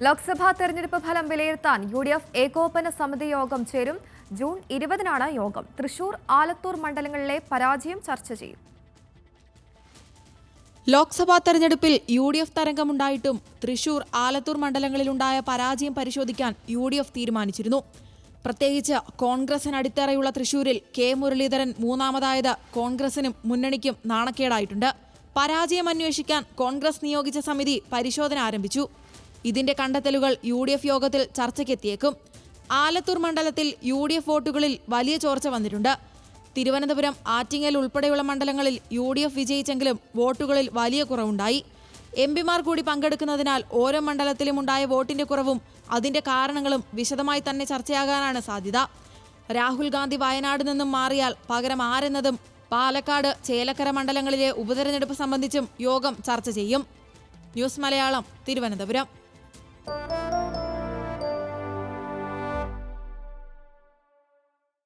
ലോക്സഭാ തെരഞ്ഞെടുപ്പ് ഫലം വിലയിരുത്താൻ യു.ഡി.എഫ് ഏകോപന സമിതി യോഗം ചേരും. ജൂൺ 20-നാണ് യോഗം. തൃശൂർ, ആലത്തൂർ മണ്ഡലങ്ങളിലെ പരാജയം ചർച്ച ചെയ്യും. ലോക്സഭാ തെരഞ്ഞെടുപ്പിൽ യു.ഡി.എഫ് തരംഗമുണ്ടായിട്ടും തൃശൂർ, ആലത്തൂർ മണ്ഡലങ്ങളിലുണ്ടായ പരാജയം പരിശോധിക്കാൻ യു.ഡി.എഫ് തീരുമാനിച്ചിരുന്നു. പ്രത്യേകിച്ച് കോൺഗ്രസിന് അടിത്തറയുള്ള തൃശൂരിൽ കെ മുരളീധരൻ മൂന്നാമതായത് കോൺഗ്രസിനും മുന്നണിക്കും നാണക്കേടായിട്ടുണ്ട്. പരാജയം അന്വേഷിക്കാൻ കോൺഗ്രസ് നിയോഗിച്ച സമിതി പരിശോധന ആരംഭിച്ചു. ഇതിന്റെ കണ്ടെത്തലുകൾ യു.ഡി.എഫ് യോഗത്തിൽ ചർച്ചയ്ക്കെത്തിയേക്കും. ആലത്തൂർ മണ്ഡലത്തിൽ യു.ഡി.എഫ് വോട്ടുകളിൽ വലിയ ചോർച്ച വന്നിട്ടുണ്ട്. തിരുവനന്തപുരം, ആറ്റിങ്ങൽ ഉൾപ്പെടെയുള്ള മണ്ഡലങ്ങളിൽ യു.ഡി.എഫ് വിജയിച്ചെങ്കിലും വോട്ടുകളിൽ വലിയ കുറവുണ്ടായി. എംപിമാർ കൂടി പങ്കെടുക്കുന്നതിനാൽ ഓരോ മണ്ഡലത്തിലും ഉണ്ടായ വോട്ടിന്റെ കുറവും അതിന്റെ കാരണങ്ങളും വിശദമായി തന്നെ ചർച്ചയാകാനാണ് സാധ്യത. രാഹുൽ ഗാന്ധി വയനാട് നിന്നും മാറിയാൽ പകരം ആരെന്നതും പാലക്കാട്, ചേലക്കര മണ്ഡലങ്ങളിലെ ഉപതെരഞ്ഞെടുപ്പ് സംബന്ധിച്ചും യോഗം ചർച്ച ചെയ്യും. ന്യൂസ് മലയാളം, തിരുവനന്തപുരം.